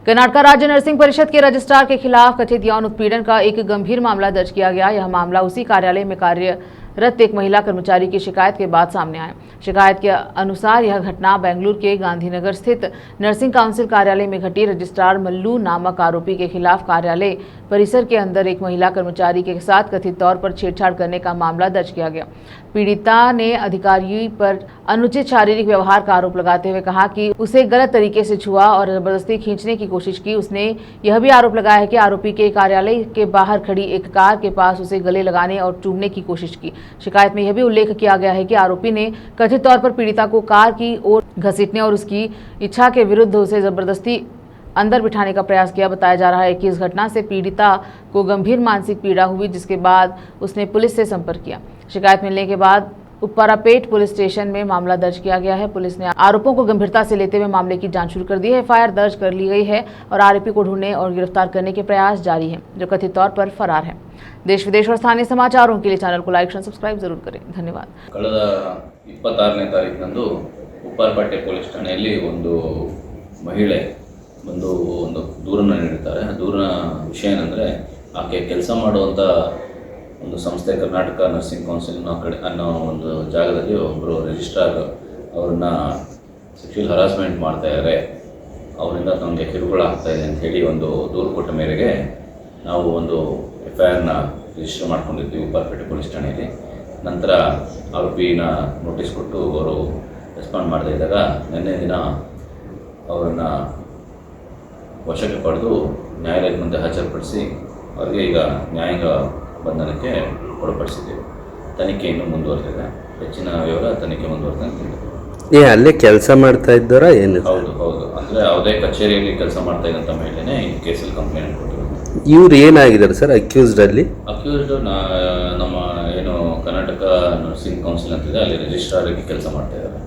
कर्नाटक राज्य नर्सिंग परिषद के रजिस्ट्रार के खिलाफ कथित यौन उत्पीड़न का एक गंभीर मामला दर्ज किया गया। यह मामला उसी कार्यालय में कार्यरत एक महिला कर्मचारी की शिकायत के बाद सामने आया। शिकायत के अनुसार यह घटना बेंगलुरु के गांधीनगर स्थित नर्सिंग काउंसिल कार्यालय में घटी। रजिस्ट्रार मल्लू नामक आरोपी के खिलाफ कार्यालय परिसर के अंदर एक महिला कर्मचारी के साथ कथित तौर पर छेड़छाड़ करने का मामला दर्ज किया गया। पीड़िता ने अधिकारी पर अनुचित शारीरिक व्यवहार का आरोप लगाते हुए कहा कि उसे गलत तरीके से छुआ और जबरदस्ती खींचने की कोशिश की। उसने यह भी आरोप लगाया है कि आरोपी के कार्यालय के बाहर खड़ी एक कार के पास उसे गले लगाने और चूमने की कोशिश की। शिकायत में यह भी उल्लेख किया गया है कि आरोपी ने कथित तौर पर पीड़िता को कार की ओर घसीटने और उसकी इच्छा के विरुद्ध उसे जबरदस्ती अंदर बिठाने का प्रयास किया। बताया जा रहा है कि इस घटना से पीड़िता को गंभीर मानसिक पीड़ा हुई, जिसके बाद उसने पुलिस से संपर्क किया। शिकायत मिलने के बाद उप्पारापेट पुलिस स्टेशन में मामला दर्ज किया गया है। पुलिस ने आरोपों को गंभीरता से लेते हुए मामले की जांच शुरू कर दी है। एफआईआर दर्ज कर ली गई है और आरोपी को ढूंढने और गिरफ्तार करने के प्रयास जारी हैं, जो कथित तौर पर फरार है। देश विदेश और स्थानीय समाचारों के लिए चैनल को लाइक और सब्सक्राइब जरूर करें। धन्यवाद। ಕಳೆದ 26ನೇ ತಾರೀಕಿನಂದು ಉಪ್ಪಾರಪೇಟೆ ಪೊಲೀಸ್ ಠಾಣೆಯಲ್ಲಿ ಒಂದು ಮಹಿಳೆ ಒಂದು ದೂರನ್ನು ನೀಡುತ್ತಾರೆ. ದೂರಿನ ವಿಷಯ ಏನಂದರೆ, ಆಕೆ ಕೆಲಸ ಮಾಡುವಂಥ ಒಂದು ಸಂಸ್ಥೆ ಕರ್ನಾಟಕ ನರ್ಸಿಂಗ್ ಕೌನ್ಸಿಲ್ ಅನ್ನೋ ಒಂದು ಜಾಗದಲ್ಲಿ ಒಬ್ಬರು ರಿಜಿಸ್ಟ್ರಾರ್ ಅವ್ರನ್ನ ಸೆಕ್ಷುವಲ್ ಹರಾಸ್ಮೆಂಟ್ ಮಾಡ್ತಾಯಿದ್ದಾರೆ, ಅವರಿಂದ ನಮಗೆ ಕಿರುಕುಳ ಆಗ್ತಾಯಿದೆ ಅಂತ ಹೇಳಿ ಒಂದು ದೂರು ಕೊಟ್ಟ ಮೇರೆಗೆ ನಾವು ಒಂದು ಎಫ್ಐಆರ್ನ ರಿಜಿಸ್ಟರ್ ಮಾಡ್ಕೊಂಡಿದ್ವಿ ಉಪ್ಪಾರಪೇಟೆ ಪೊಲೀಸ್ ಠಾಣೆಯಲ್ಲಿ. ನಂತರ ಆರೋಪಿನ ನೋಟಿಸ್ ಕೊಟ್ಟು ಅವರು ರೆಸ್ಪಾಂಡ್ ಮಾಡದೇ ಇದ್ದಾಗ ನಿನ್ನೆ ದಿನ ಅವರನ್ನು ವಶಕ್ಕೆ ಪಡೆದು ನ್ಯಾಯಾಲಯದ ಮುಂದೆ ಹಾಜರುಪಡಿಸಿ ಅವರಿಗೆ ಈಗ ನ್ಯಾಯಾಂಗ ಬಂಧನಕ್ಕೆ ಒಳಪಡಿಸಿದ್ದೇವೆ. ತನಿಖೆ ಇನ್ನೂ ಮುಂದುವರೆದಿದೆ. ಹೆಚ್ಚಿನ ವಿವರ ತನಿಖೆ ಮುಂದುವರೆದಿದೆ. ಅಲ್ಲೇ ಕೆಲಸ ಮಾಡ್ತಾ ಇದ್ದಾರಾ ಏನು? ಹೌದು, ಅಂದರೆ ಯಾವುದೇ ಕಚೇರಿಯಲ್ಲಿ ಕೆಲಸ ಮಾಡ್ತಾ ಇದ್ದಂಥ ಮಹಿಳೆನೇ ಈ ಕೇಸಲ್ಲಿ ಕಂಪ್ಲೇಂಟ್ ಕೊಟ್ಟಿರೋದು. ಇವ್ರು ಏನಾಗಿದ್ದಾರೆ ಸರ್ ಅಕ್ಯೂಸ್ಡ್ ನಮ್ಮ ಏನು ಕರ್ನಾಟಕ ನರ್ಸಿಂಗ್ ಕೌನ್ಸಿಲ್ ಅಂತಿದೆ, ಅಲ್ಲಿ ರಿಜಿಸ್ಟ್ರಾರ್ ಆಗಿ ಕೆಲಸ ಮಾಡ್ತಾ ಇದ್ದಾರೆ.